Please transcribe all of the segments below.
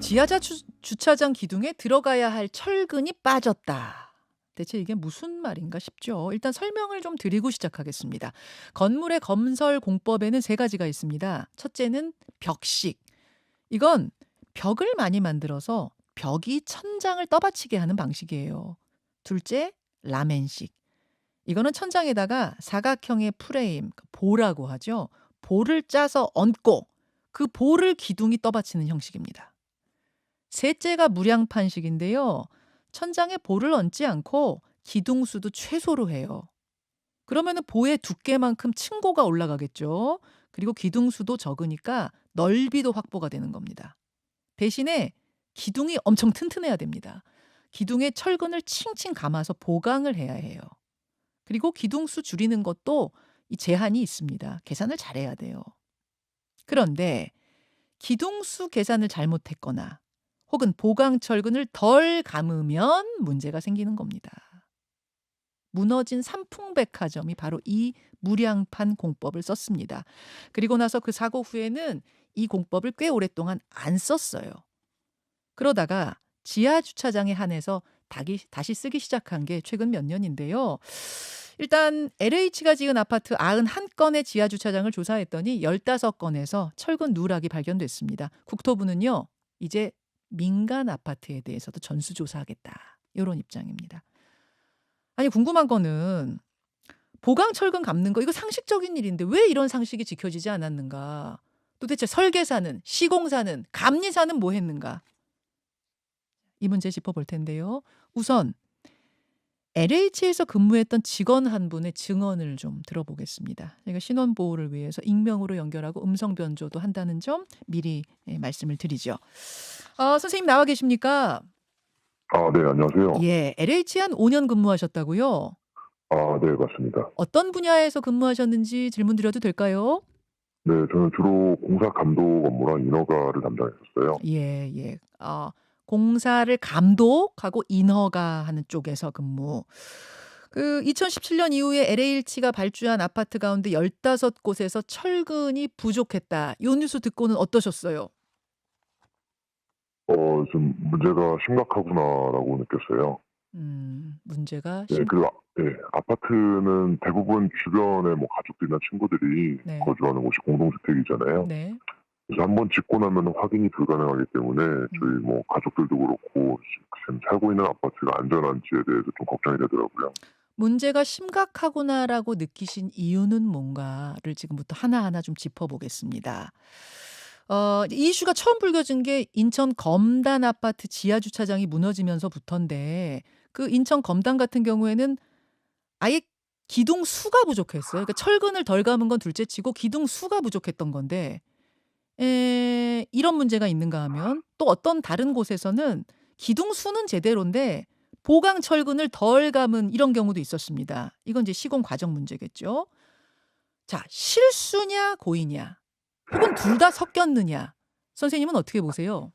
지하자 주차장 기둥에 들어가야 할 철근이 빠졌다. 대체 이게 무슨 말인가 싶죠. 일단 설명을 좀 드리고 시작하겠습니다. 건물의 건설 공법에는 세 가지가 있습니다. 첫째는 벽식. 이건 벽을 많이 만들어서 벽이 천장을 떠받치게 하는 방식이에요. 둘째, 라멘식. 이거는 천장에다가 사각형의 프레임, 그 보라고 하죠. 볼을 짜서 얹고 그 볼을 기둥이 떠받치는 형식입니다. 셋째가 무량판식인데요. 천장에 볼을 얹지 않고 기둥수도 최소로 해요. 그러면은 보의 두께만큼 층고가 올라가겠죠. 그리고 기둥수도 적으니까 넓이도 확보가 되는 겁니다. 대신에 기둥이 엄청 튼튼해야 됩니다. 기둥에 철근을 칭칭 감아서 보강을 해야 해요. 그리고 기둥수 줄이는 것도 이 제한이 있습니다. 계산을 잘해야 돼요. 그런데 기둥수 계산을 잘못했거나 혹은 보강 철근을 덜 감으면 문제가 생기는 겁니다. 무너진 삼풍백화점이 바로 이 무량판 공법을 썼습니다. 그리고 나서 그 사고 후에는 이 공법을 꽤 오랫동안 안 썼어요. 그러다가 지하 주차장에 한해서 다시 쓰기 시작한 게 최근 몇 년인데요. 일단 LH가 지은 아파트 91건의 지하 주차장을 조사했더니 15건에서 철근 누락이 발견됐습니다. 국토부는요, 이제 민간 아파트에 대해서도 전수조사하겠다. 이런 입장입니다. 아니, 궁금한 거는 보강 철근 감는 거 이거 상식적인 일인데 왜 이런 상식이 지켜지지 않았는가? 도대체 설계사는, 시공사는, 감리사는 뭐 했는가? 이 문제 짚어볼 텐데요. 우선 LH에서 근무했던 직원 한 분의 증언을 좀 들어보겠습니다. 제가 신원보호를 위해서 익명으로 연결하고 음성 변조도 한다는 점 미리 말씀을 드리죠. 선생님 나와 계십니까? 아, 네, 안녕하세요. 예, LH 한 5년 근무하셨다고요? 아, 네, 맞습니다. 어떤 분야에서 근무하셨는지 질문 드려도 될까요? 네, 저는 주로 공사 감독 업무랑 인허가를 담당했었어요. 예, 예. 공사를 감독하고 인허가하는 쪽에서 근무. 그 2017년 이후에 LH가 발주한 아파트 가운데 15곳에서 철근이 부족했다. 요 뉴스 듣고는 어떠셨어요? 좀 문제가 심각하구나라고 느꼈어요. 문제가 네, 아파트는 대부분 주변에 뭐 가족들이나 친구들이 네. 거주하는 곳이 공동주택이잖아요. 네. 그래서 한번 짓고 나면 확인이 불가능하기 때문에 저희 음. 뭐 가족들도 그렇고 지금 살고 있는 아파트가 안전한지에 대해서 좀 걱정이 되더라고요. 문제가 심각하구나라고 느끼신 이유는 뭔가를 지금부터 하나하나 좀 짚어보겠습니다. 이 이슈가 처음 불거진 게 인천 검단 아파트 지하 주차장이 무너지면서부터인데 그 인천 검단 같은 경우에는 아예 기둥 수가 부족했어요. 그러니까 철근을 덜 감은 건 둘째치고 기둥 수가 부족했던 건데 이런 문제가 있는가 하면 또 어떤 다른 곳에서는 기둥 수는 제대로인데 보강 철근을 덜 감은 이런 경우도 있었습니다. 이건 이제 시공 과정 문제겠죠. 자, 실수냐 고의냐 혹은 둘 다 섞였느냐. 선생님은 어떻게 보세요?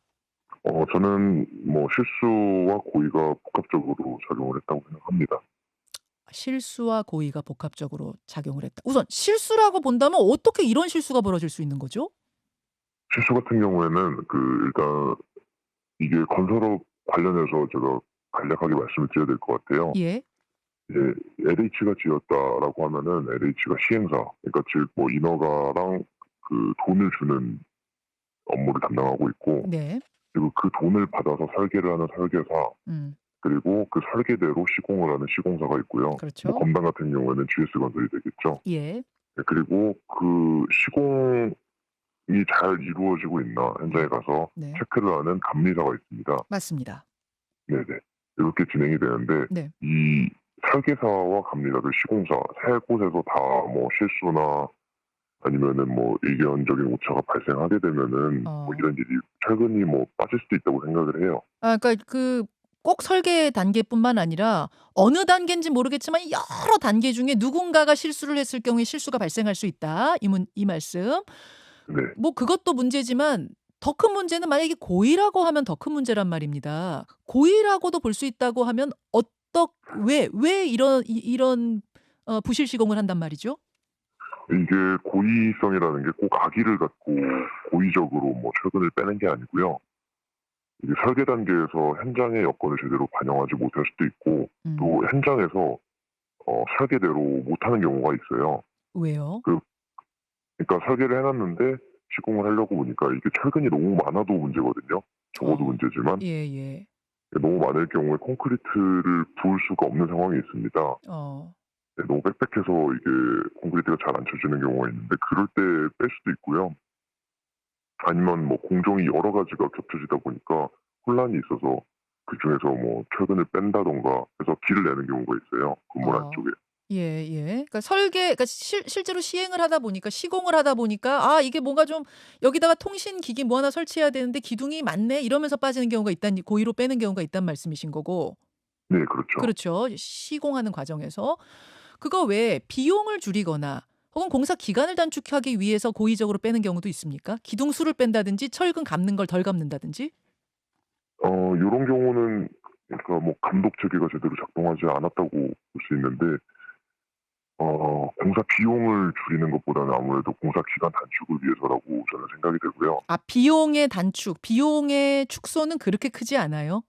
저는 뭐 실수와 고의가 복합적으로 작용을 했다고 생각합니다. 실수와 고의가 복합적으로 작용을 했다. 우선 실수라고 본다면 어떻게 이런 실수가 벌어질 수 있는 거죠? 실수 같은 경우에는 일단 이게 건설업 관련해서 제가 간략하게 말씀을 드려야 될 것 같아요. 예. 이제 LH가 지었다라고 하면은 LH가 시행사, 그러니까 즉 뭐 인허가랑 그 돈을 주는 업무를 담당하고 있고, 네. 그리고 그 돈을 받아서 설계를 하는 설계사, 음. 그리고 그 설계대로 시공을 하는 시공사가 있고요. 뭐 그렇죠. 검단 같은 경우에는 GS건설이 되겠죠. 예. 네, 그리고 그 시공이 잘 이루어지고 있나 현장에 가서 네. 체크를 하는 감리사가 있습니다. 맞습니다. 네네. 이렇게 진행이 되는데, 네. 이 설계사와 감리사들 시공사 세 곳에서 다 뭐 실수나 아니면은 뭐 의견적인 오차가 발생하게 되면은 뭐 어. 이런 일이 철근이 뭐 빠질 수도 있다고 생각을 해요. 그러니까 그 꼭 설계 단계뿐만 아니라 어느 단계인지 모르겠지만 여러 단계 중에 누군가가 실수를 했을 경우에 실수가 발생할 수 있다. 이 말씀. 네. 뭐 그것도 문제지만 더 큰 문제는 만약에 고의라고 하면 더 큰 문제란 말입니다. 고의라고도 볼 수 있다고 하면 왜 이런 부실 시공을 한단 말이죠? 이게 고의성이라는 게 꼭 악의를 갖고 고의적으로 뭐 철근을 빼는 게 아니고요. 이게 설계 단계에서 현장의 여건을 제대로 반영하지 못할 수도 있고 음. 또 현장에서 설계대로 못하는 경우가 있어요. 왜요? 그 그러니까 설계를 해 놨는데 시공을 하려고 보니까 이게 철근이 너무 많아도 문제거든요. 적어도 어. 문제지만 예예. 너무 많을 경우에 콘크리트를 부을 수가 없는 상황이 있습니다. 어. 네, 너무 빽빽해서 이게 콘크리트가 잘 안 쳐지는 경우가 있는데 그럴 때 뺄 수도 있고요. 아니면 뭐 공정이 여러 가지가 겹쳐지다 보니까 혼란이 있어서 그중에서 뭐 철근을 뺀다든가 해서 비를 내는 경우가 있어요, 건물 어. 안쪽에. 예예. 그러니까 그러니까 실제로 시행을 하다 보니까 시공을 하다 보니까 '아 이게 뭔가 좀 여기다가 통신 기기 뭐 하나 설치해야 되는데 기둥이 많네.' 이러면서 빠지는 경우가 있다는 고의로 빼는 경우가 있다는 말씀이신 거고. 네, 그렇죠. 그렇죠. 시공하는 과정에서. 그거 외에 비용을 줄이거나 혹은 공사 기간을 단축하기 위해서 고의적으로 빼는 경우도 있습니까? 기둥 수를 뺀다든지 철근 감는 걸 덜 감는다든지? 요런 경우는 그러니까 뭐 감독 체계가 제대로 작동하지 않았다고 볼 수 있는데 공사 비용을 줄이는 것보다는 아무래도 공사 기간 단축을 위해서라고 저는 생각이 되고요. 아 비용의 단축, 비용의 축소는 그렇게 크지 않아요?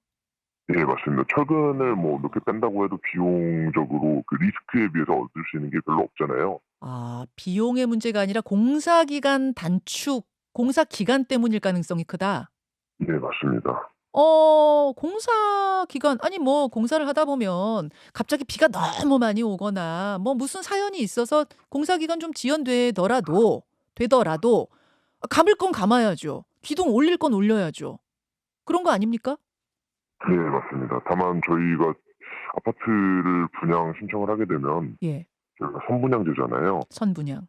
예, 맞습니다. 철근을 뭐 몇 개 뺀다고 해도 비용적으로 그 리스크에 비해서 얻을 수 있는 게 별로 없잖아요. 아 비용의 문제가 아니라 공사 기간 단축, 공사 기간 때문일 가능성이 크다. 네, 맞습니다. 공사 기간 아니 뭐 공사를 하다 보면 갑자기 비가 너무 많이 오거나 뭐 무슨 사연이 있어서 공사 기간 좀 되더라도 감을 건 감아야죠. 기둥 올릴 건 올려야죠. 그런 거 아닙니까? 네, 맞습니다. 다만 저희가 아파트를 분양 신청을 하게 되면 예. 저희가 선분양제잖아요. 선분양.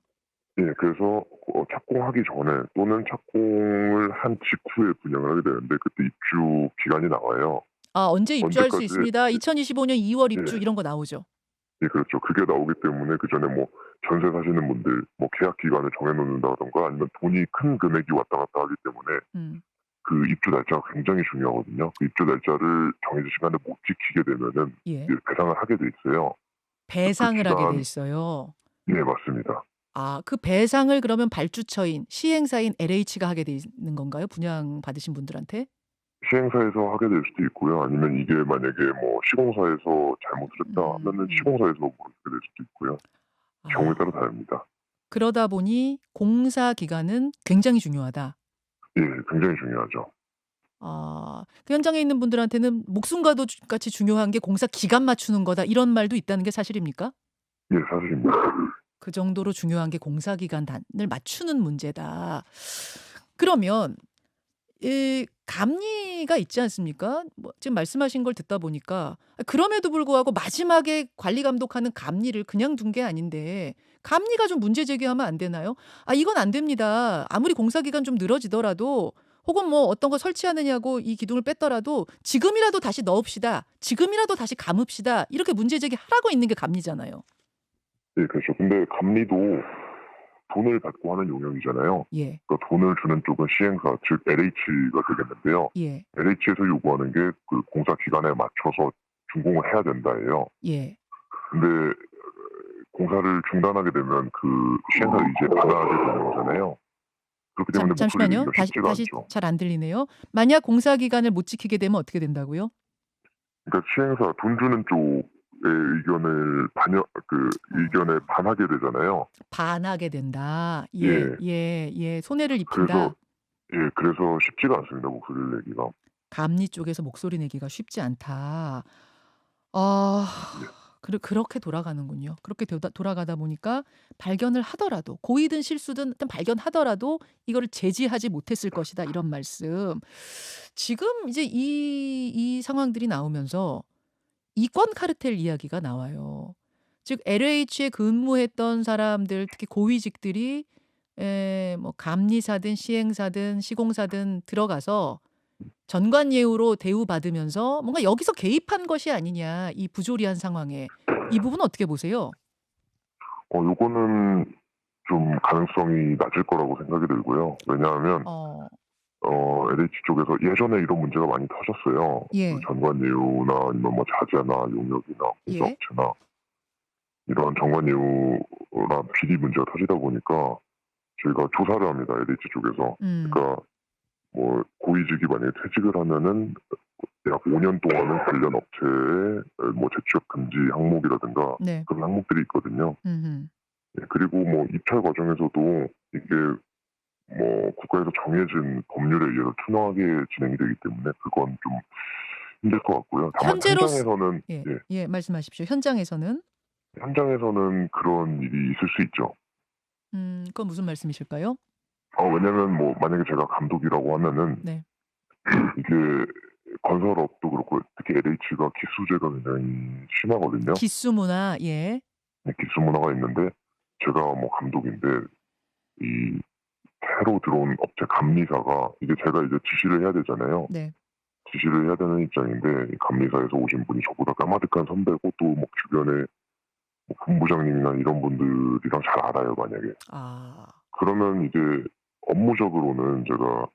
예, 그래서 착공하기 전에 또는 착공을 한 직후에 분양을 하게 되는데 그때 입주 기간이 나와요. 아 언제 입주할 수 언제까지. 있습니다. 2025년 2월 입주 예. 이런 거 나오죠. 예, 그렇죠. 그게 나오기 때문에 그전에 뭐 전세 사시는 분들 뭐 계약 기간을 정해 놓는다든가 아니면 돈이 큰 금액이 왔다 갔다 하기 때문에 음. 그 입주 날짜가 굉장히 중요하거든요. 그 입주 날짜를 정해진 시간에 못 지키게 되면은 예. 이제 배상을 하게 돼 있어요. 그 배상을 하게 돼 기간. 있어요. 네, 맞습니다. 아 그 배상을 그러면 발주처인 시행사인 LH가 하게 돼 있는 건가요? 분양 받으신 분들한테? 시행사에서 하게 될 수도 있고요. 아니면 이게 만약에 뭐 시공사에서 잘못을 했다 하면은 음. 시공사에서 물어주게 될 수도 있고요. 경우에 따라 아 다릅니다. 그러다 보니 공사 기간은 굉장히 중요하다. 예, 굉장히 중요하죠. 아 그 현장에 있는 분들한테는 목숨과도 같이 중요한 게 공사 기간 맞추는 거다 이런 말도 있다는 게 사실입니까? 예, 사실입니다. 그 정도로 중요한 게 공사 기간 단을 맞추는 문제다. 그러면 이 감리가 있지 않습니까? 뭐 지금 말씀하신 걸 듣다 보니까 그럼에도 불구하고 마지막에 관리 감독하는 감리를 그냥 둔 게 아닌데 감리가 좀 문제 제기하면 안 되나요? "아 이건 안 됩니다. 아무리 공사 기간 좀 늘어지더라도 혹은 뭐 어떤 거 설치하느냐고 이 기둥을 뺐더라도 지금이라도 다시 넣읍시다. 지금이라도 다시 감읍시다." 이렇게 문제 제기하라고 있는 게 감리잖아요. 예, 그렇죠. 근데 감리도 돈을 받고 하는 용역이잖아요. 예. 그러니까 돈을 주는 쪽은 시행사, 즉 LH가 되겠는데요. 예. LH에서 요구하는 게 그 공사 기간에 맞춰서 준공을 해야 된다예요. 예. 근데 공사를 중단하게 되면 그 시행사를 이제 받아야 되는 거잖아요. 그렇기 때문에 목소리 잠시만요. 내기가 다시 쉽지가 다시 않죠. 잘 안 들리네요. 만약 공사 기간을 못 지키게 되면 어떻게 된다고요? 그러니까 시행사 돈 주는 쪽의 의견을 의견에 어. 반하게 되잖아요. 반하게 된다. 예. 예. 예. 예. 손해를 그래서 입힌다. 그래서 쉽지가 않습니다, 목소리를 내기가. 감리 쪽에서 목소리 내기가 쉽지 않다. 아 네. 그렇게 돌아가는군요. 그렇게 돌아가다 보니까 발견을 하더라도 고의든 실수든 일단 발견하더라도 이거를 제지하지 못했을 것이다 이런 말씀. 지금 이제 이 상황들이 나오면서 이권 카르텔 이야기가 나와요. 즉 LH에 근무했던 사람들 특히 고위직들이 뭐 감리사든 시행사든 시공사든 들어가서 전관예우로 대우받으면서 뭔가 여기서 개입한 것이 아니냐 이 부조리한 상황에. 이 부분은 어떻게 보세요? 요거는 좀 가능성이 낮을 거라고 생각이 들고요. 왜냐하면 어 LH 쪽에서 예전에 이런 문제가 많이 터졌어요. 그 예. 전관예우나 아니면 뭐 자재나 용역이나 예. 공사업체나 이런 전관예우나 비리 문제가 터지다 보니까 저희가 조사를 합니다, LH 쪽에서. 음. 그러니까 뭐 고위직이 만약에 퇴직을 하면은 약 5년 동안은 관련 업체에 뭐 재취업 금지 항목이라든가 네. 그런 항목들이 있거든요. 음음. 예, 그리고 뭐 입찰 과정에서도 이게 뭐 국가에서 정해진 법률에 의해서 투명하게 진행이 되기 때문에 그건 좀 힘들 것 같고요. 다만 현재로서 현장에서는 예. 예. 예. 말씀하십시오. 현장에서는? 현장에서는 그런 일이 있을 수 있죠. 그건 무슨 말씀이실까요? 왜냐면 뭐 만약에 제가 감독이라고 하면은 네. 이게 건설업도 그렇고 특히 LH가 기수제가 굉장히 심하거든요. 기수 문화. 예. 네, 기수 문화가 있는데 제가 뭐 감독인데 이 새로 들어온 업체 감리사가 이제 제가 이제 지시를 해야 되잖아요. 네. 지시를 해야 되는 입장인데 이 감리사에서 오신 분이 저보다 까마득한 선배고 또 뭐 주변에 뭐 본부장님이나 이런 분들이랑 잘 알아요, 만약에. 아. 그러면 이제 업무적으로는 제가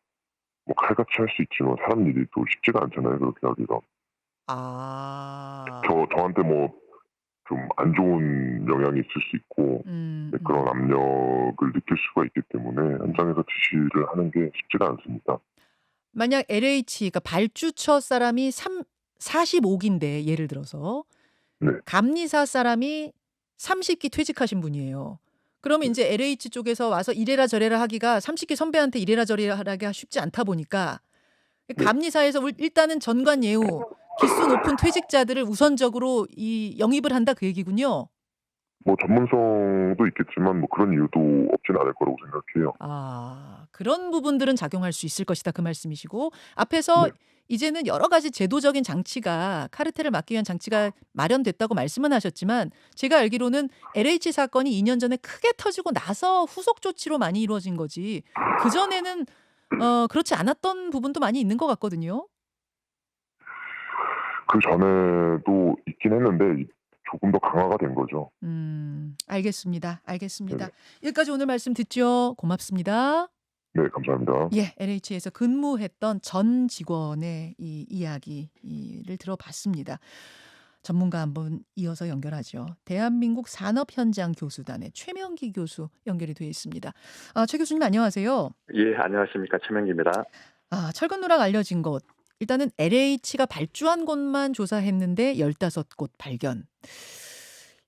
뭐 칼같이 할 수 있지만 사람 일이 또 쉽지가 않잖아요, 그렇게 하기가. 아. 저한테 뭐 좀 안 좋은 영향이 있을 수 있고 음 네, 그런 음. 압력을 느낄 수가 있기 때문에 현장에서 지시를 하는 게 쉽지가 않습니다. 만약 LH 그러니까 발주처 사람이 45 기인데 예를 들어서 네. 감리사 사람이 30기 퇴직하신 분이에요. 그러면 네. 인제 LH 쪽에서 와서 이래라 저래라 하기가 30기 선배한테 이래라 저래라 하기가 쉽지 않다 보니까 이 네. 감리사에서 일단은 전관예우 기수 높은 퇴직자들을 우선적으로 이 영입을 한다 그 얘기군요. 뭐 전문성도 있겠지만 뭐 그런 이유도 없지는 않을 거라고 생각해요. 아 그런 부분들은 작용할 수 있을 것이다 그 말씀이시고 앞에서 네. 이제는 여러 가지 제도적인 장치가 카르텔을 막기 위한 장치가 마련됐다고 말씀은 하셨지만 제가 알기로는 LH 사건이 2년 전에 크게 터지고 나서 후속 조치로 많이 이루어진 거지 그전에는 그렇지 않았던 부분도 많이 있는 것 같거든요. 그전에도 있긴 했는데 조금 더 강화가 된 거죠. 알겠습니다. 네네. 알겠습니다. 여기까지 오늘 말씀 듣죠. 고맙습니다. 네, 감사합니다. 예. LH에서 근무했던 전 직원의 이 이야기를 들어봤습니다. 전문가 한 분 이어서 연결하죠. 대한민국 산업현장교수단의 최명기 교수 연결이 되어 있습니다. 최 교수님 안녕하세요. 예, 안녕하십니까. 최명기입니다. 철근 누락 알려진 곳. 일단은 LH가 발주한 곳만 조사했는데 15곳 발견.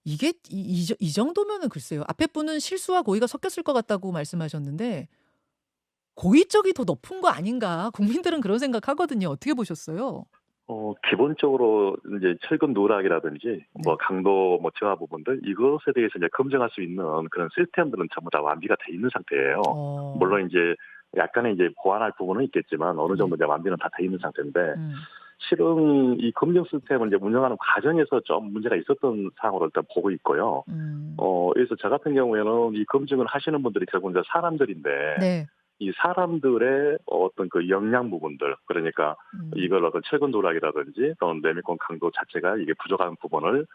이게 이 정도면은 글쎄요. 앞에 분은 실수와 고의가 섞였을 것 같다고 말씀하셨는데 고의적이 더 높은 거 아닌가? 국민들은 그런 생각하거든요. 어떻게 보셨어요? 기본적으로 이제 철근 누락이라든지 네. 강도 저하 부분들 이것에 대해서 이제 검증할 수 있는 그런 시스템들은 전부 다 완비가 돼 있는 상태예요. 어. 물론 이제 약간의 이제 보완할 부분은 있겠지만 어느 네. 정도 이제 완비는 다 돼 있는 상태인데 음. 실은 이 검증 시스템을 이제 운영하는 과정에서 좀 문제가 있었던 사항으로 일단 보고 있고요. 음. 그래서 저 같은 경우에는 이 검증을 하시는 분들이 결국 이제 사람들인데 네. 이 사람들의 어떤 그 역량 부분들 그러니까 음. 이걸 어떤 철근 누락이라든지 또는 내미권 강도 자체가 이게 부족한 부분을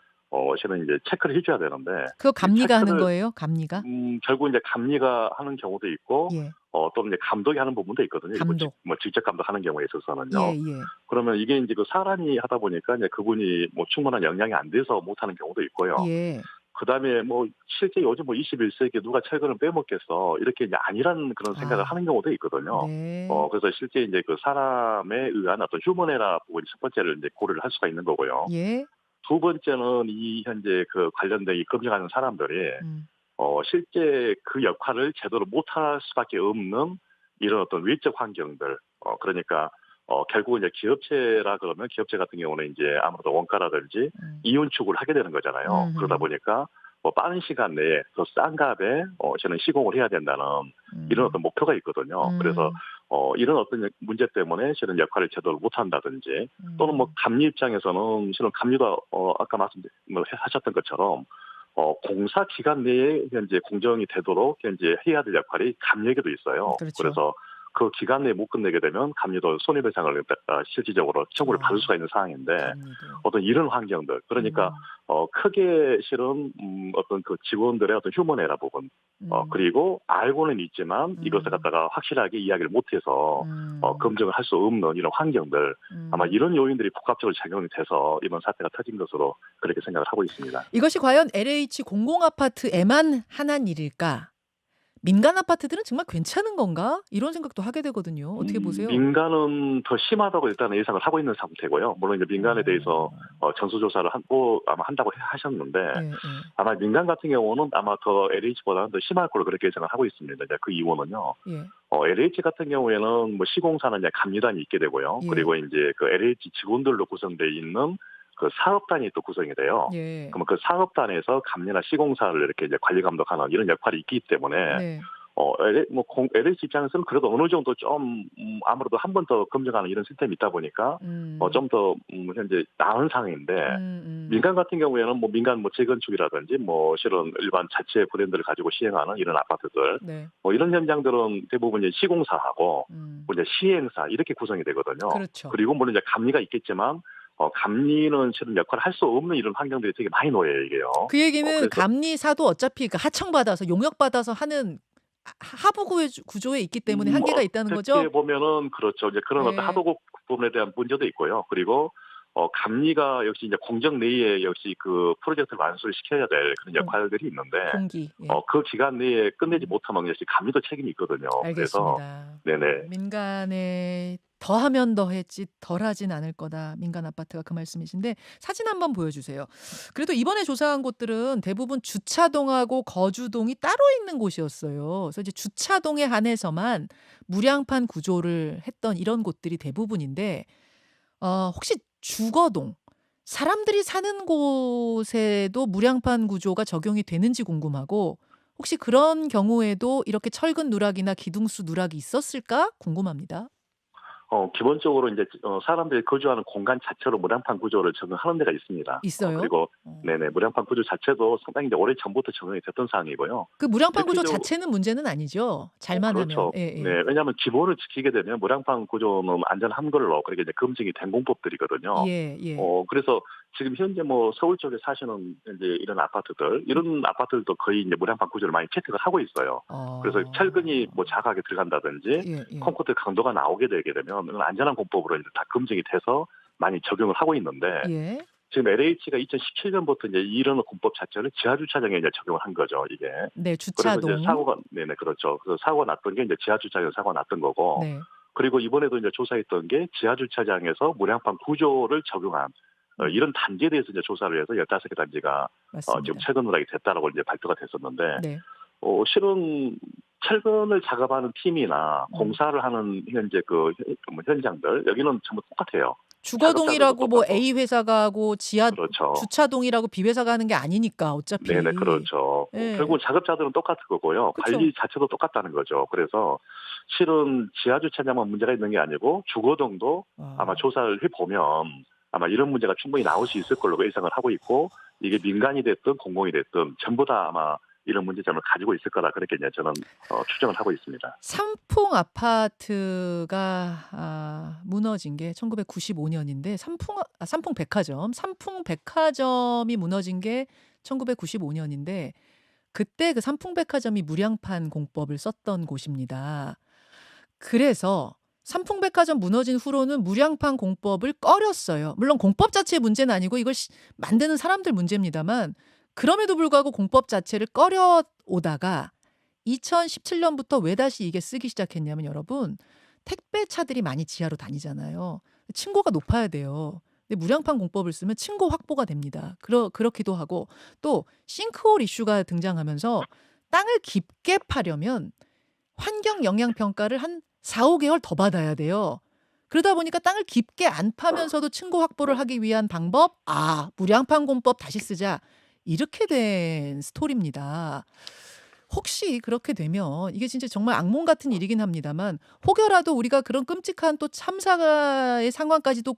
실은 이제 체크를 해줘야 되는데 그거 이 감리가 하는 체크를 거예요? 감리가? 결국 이제 감리가 하는 경우도 있고 예. 또는 이제 감독이 하는 부분도 있거든요. 일부 감독. 직접 감독하는 경우에 있어서는요. 예예. 그러면 이게 이제 그 사람이 하다 보니까 이제 그분이 뭐 충분한 역량이 안 돼서 못하는 경우도 있고요. 예. 그다음에 뭐 실제 요즘 뭐 21세기에 누가 철근을 빼먹겠어 이렇게 이제 아니라는 그런 생각을 아. 하는 경우도 있거든요. 네. 그래서 실제 이제 그 사람에 의한 어떤 휴먼 에러 부분이 첫 번째를 이제 고려를 할 수가 있는 거고요. 예. 두 번째는 이 현재 그 관련된 이 검증하는 사람들이 음. 실제 그 역할을 제대로 못할 수밖에 없는 이런 어떤 외적 환경들, 그러니까 결국은 이제 기업체라 그러면 기업체 같은 경우는 이제 아무래도 원가라든지 음. 이윤축을 하게 되는 거잖아요. 그러다 음음. 보니까 뭐 빠른 시간 내에 더 싼 값에 저는 시공을 해야 된다는 이런 어떤 음. 목표가 있거든요. 그래서 음. 이런 어떤 문제 때문에 실은 역할을 제대로 못한다든지 또는 뭐 음. 감리 입장에서는 실은 감리가 아까 하셨던 것처럼 공사 기간 내에 현재 공정이 되도록 현재 해야 될 역할이 감리에게도 있어요. 그렇죠. 그래서 그 기간 내에 못 끝내게 되면 감리도 손해배상을 실질적으로 청구를 받을 수가 아. 있는 상황인데 감리도. 어떤 이런 환경들 그러니까 음. 크게 실은 어떤 그 직원들의 어떤 휴먼 에러 부분 음. 그리고 알고는 있지만 이것을 음. 갖다가 확실하게 이야기를 못해서 음. 검증을 할 수 없는 이런 환경들 아마 음. 이런 요인들이 복합적으로 작용이 돼서 이번 사태가 터진 것으로 그렇게 생각을 하고 있습니다. 이것이 과연 LH 공공아파트에만 한한 일일까? 민간 아파트들은 정말 괜찮은 건가? 이런 생각도 하게 되거든요. 어떻게 보세요? 민간은 더 심하다고 일단은 예상을 하고 있는 상태고요. 물론 이제 민간에 대해서 전수조사를 아마 한다고 하셨는데 예, 예. 아마 민간 같은 경우는 아마 더 LH보다는 더 심할 걸로 그렇게 예상을 하고 있습니다. 이제 그 이유는요. 예. LH 같은 경우에는 뭐 시공사는 이제 감리단이 있게 되고요. 예. 그리고 이제 그 LH 직원들로 구성되어 있는 그 사업단이 또 구성이 돼요. 예. 그러면 그 사업단에서 감리나 시공사를 이렇게 이제 관리 감독하는 이런 역할이 있기 때문에 네. LH 입장에서는 그래도 어느 정도 좀 아무래도 한 번 더 검증하는 이런 시스템이 있다 보니까 좀 더 현재 나은 상황인데 민간 같은 경우에는 뭐 민간 뭐 재건축이라든지 뭐 실은 일반 자체 브랜드를 가지고 시행하는 이런 아파트들 네. 뭐 이런 현장들은 대부분 이제 시공사하고 뭐 이제 시행사 이렇게 구성이 되거든요. 그렇죠. 그리고 물론 이제 감리가 있겠지만 감리는 실은 역할을 할 수 없는 이런 환경들이 되게 많이 놓여요 이게요. 그 얘기는 그래서 감리사도 어차피 그 하청받아서 용역받아서 하는 하부 구조에 있기 때문에 한계가 있다는 거죠? 어떻게 보면은 그렇죠. 이제 그런 어떤 네. 하도급 부분에 대한 문제도 있고요. 그리고 감리가 역시 이제 공정 내에 역시 그 프로젝트를 완수를 시켜야 될 그런 역할들이 있는데 공기. 예. 그 기간 내에 끝내지 못하면 역시 감리도 책임이 있거든요. 그래서 알겠습니다. 네네. 민간에 더하면 더했지 덜하진 않을 거다. 민간 아파트가 그 말씀이신데 사진 한번 보여주세요. 그래도 이번에 조사한 곳들은 대부분 주차동하고 거주동이 따로 있는 곳이었어요. 그래서 이제 주차동에 한해서만 무량판 구조를 했던 이런 곳들이 대부분인데 혹시 주거동 사람들이 사는 곳에도 무량판 구조가 적용이 되는지 궁금하고 혹시 그런 경우에도 이렇게 철근 누락이나 기둥수 누락이 있었을까 궁금합니다. 기본적으로 이제 사람들이 거주하는 공간 자체로 무량판 구조를 적용하는 데가 있습니다. 있어요? 그리고 네네 무량판 구조 자체도 상당히 이제 오래 전부터 적용이 됐던 사항이고요. 그 무량판 구조 실질적으로 자체는 문제는 아니죠. 잘만 하면. 그렇죠. 예, 예. 네, 왜냐하면 기본을 지키게 되면 무량판 구조는 안전한 걸로 그렇게 이제 검증이 된 공법들이거든요. 예, 예. 그래서 지금 현재 뭐 서울 쪽에 사시는 이제 이런 아파트들, 이런 아파트들도 거의 이제 무량판 구조를 많이 채택을 하고 있어요. 그래서 철근이 뭐 작하게 들어간다든지 예, 예. 콘크리트 강도가 나오게 되게 되면 이건 안전한 공법으로 이제 다 검증이 돼서 많이 적용을 하고 있는데 예. 지금 LH가 2017년부터 이제 이런 공법 자체를 지하 주차장에 이제 적용을 한 거죠, 이게. 네, 그래서 주차동. 이제 사고가 네네 그렇죠. 그래서 사고가 났던 게 이제 지하 주차장에서 사고가 났던 거고. 네. 그리고 이번에도 이제 조사했던 게 지하 주차장에서 무량판 구조를 적용한 이런 단지에 대해서 이제 조사를 해서 15개 단지가 맞습니다. 지금 철근 누락이 됐다라고 이제 발표가 됐었는데 네. 실은 철근을 작업하는 팀이나 공사를 하는 현재 그 현장들 여기는 전부 똑같아요. 주거동이라고 뭐 똑같고. A 회사가 하고 지하 그렇죠. 주차동이라고 B 회사가 하는 게 아니니까 어차피. 네네 그렇죠. 예. 결국 작업자들은 똑같은 거고요. 그쵸. 관리 자체도 똑같다는 거죠. 그래서 실은 지하 주차장만 문제가 있는 게 아니고 주거동도 아마 조사를 해보면 아마 이런 문제가 충분히 나올 수 있을 걸로 예상을 하고 있고 이게 민간이 됐든 공공이 됐든 전부 다 아마 이런 문제점을 가지고 있을 거라 그렇게 이제 저는 추정을 하고 있습니다. 삼풍 아파트가 무너진 게 1995년인데 삼풍 백화점이 무너진 게 1995년인데 그때 그 삼풍 백화점이 무량판 공법을 썼던 곳입니다. 그래서 삼풍 백화점 무너진 후로는 무량판 공법을 꺼렸어요. 물론 공법 자체의 문제는 아니고 이걸 만드는 사람들 문제입니다만 그럼에도 불구하고 공법 자체를 꺼려 오다가 2017년부터 왜 다시 이게 쓰기 시작했냐면 여러분 택배 차들이 많이 지하로 다니잖아요. 층고가 높아야 돼요. 근데 무량판 공법을 쓰면 층고 확보가 됩니다. 그렇기도 하고 또 싱크홀 이슈가 등장하면서 땅을 깊게 파려면 환경 영향 평가를 한 4, 5개월 더 받아야 돼요. 그러다 보니까 땅을 깊게 안 파면서도 층고 확보를 하기 위한 방법 무량판 공법 다시 쓰자. 이렇게 된 스토리입니다. 혹시 그렇게 되면 이게 진짜 정말 악몽 같은 일이긴 합니다만 혹여라도 우리가 그런 끔찍한 또 참사의 상황까지도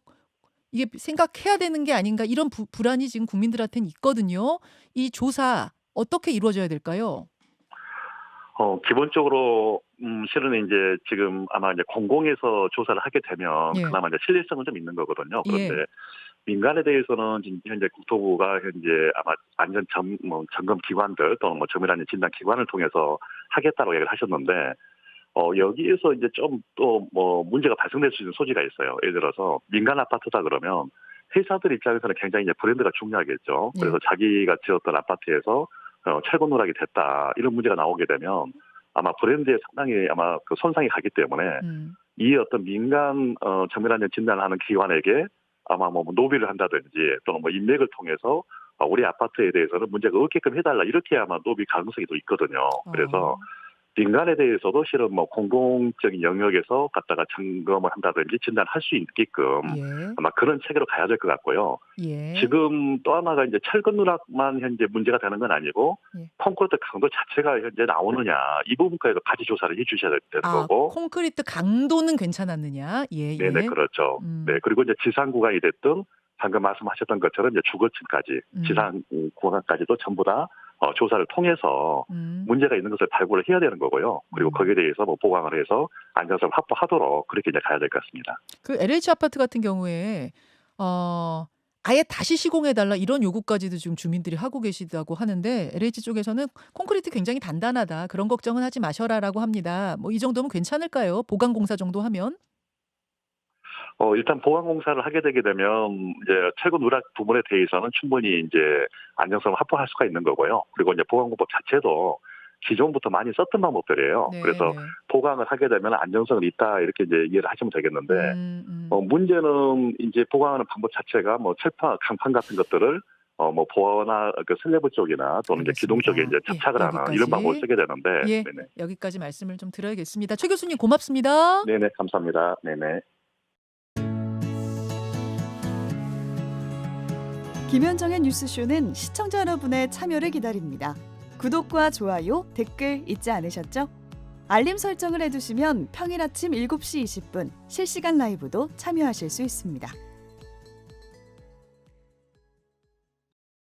이게 생각해야 되는 게 아닌가 이런 불안이 지금 국민들한테는 있거든요. 이 조사 어떻게 이루어져야 될까요? 기본적으로 실은 이제 지금 아마 이제 공공에서 조사를 하게 되면 예. 그나마 이제 신뢰성은 좀 있는 거거든요. 그런데 예. 민간에 대해서는 지금 현재 국토부가 현재 아마 안전 점검 기관들 또는 뭐 정밀안전 진단 기관을 통해서 하겠다고 얘기를 하셨는데 여기에서 이제 좀 또 뭐 문제가 발생될 수 있는 소지가 있어요. 예를 들어서 민간 아파트다 그러면 회사들 입장에서는 굉장히 이제 브랜드가 중요하겠죠. 그래서 자기가 지었던 아파트에서 철거 누락이 됐다 이런 문제가 나오게 되면 아마 브랜드에 상당히 아마 그 손상이 가기 때문에 이 어떤 민간 정밀환경 진단하는 기관에게 아마 뭐 노비를 한다든지 또는 뭐 인맥을 통해서 우리 아파트에 대해서는 문제가 없게끔 해달라 이렇게 아마 노비 가능성이 또 있거든요. 그래서 민간에 대해서도 실은 뭐 공공적인 영역에서 갖다가 점검을 한다든지 진단할 수 있게끔 예. 아마 그런 체계로 가야 될 것 같고요. 예. 지금 또 하나가 이제 철근 누락만 현재 문제가 되는 건 아니고 예. 콘크리트 강도 자체가 현재 나오느냐 이 부분까지도 같이 조사를 해주셔야 되는 거고. 콘크리트 강도는 괜찮았느냐? 예, 네네 예. 그렇죠. 네 그리고 이제 지상 구간이 됐든 방금 말씀하셨던 것처럼 이제 주거층까지 지상 구간까지도 전부 다 조사를 통해서 문제가 있는 것을 발굴을 해야 되는 거고요. 그리고 거기에 대해서 뭐 보강을 해서 안전성을 확보하도록 그렇게 이제 가야 될 것 같습니다. 그 LH 아파트 같은 경우에 아예 다시 시공해달라 이런 요구까지도 지금 주민들이 하고 계시다고 하는데 LH 쪽에서는 콘크리트 굉장히 단단하다. 그런 걱정은 하지 마셔라라고 합니다. 뭐 이 정도면 괜찮을까요? 보강 공사 정도 하면? 일단 보강 공사를 하게 되게 되면 이제 철근 누락 부분에 대해서는 충분히 이제 안정성을 확보할 수가 있는 거고요. 그리고 이제 보강 공법 자체도 기존부터 많이 썼던 방법들이에요. 네, 그래서 네. 보강을 하게 되면 안정성은 있다 이렇게 이제 이해를 하시면 되겠는데 문제는 이제 보강하는 방법 자체가 뭐 철판, 강판 같은 것들을 뭐 보아나 그 슬래브 쪽이나 또는 이제 기둥 쪽에 이제 접착을 하는 여기까지. 이런 방법을 쓰게 되는데. 예, 네네. 여기까지 말씀을 좀 드려야겠습니다. 최 교수님 고맙습니다. 네네 감사합니다. 네네. 김현정의 뉴스쇼는 시청자 여러분의 참여를 기다립니다. 구독과 좋아요, 댓글 잊지 않으셨죠? 알림 설정을 해두시면 평일 아침 7시 20분 실시간 라이브도 참여하실 수 있습니다.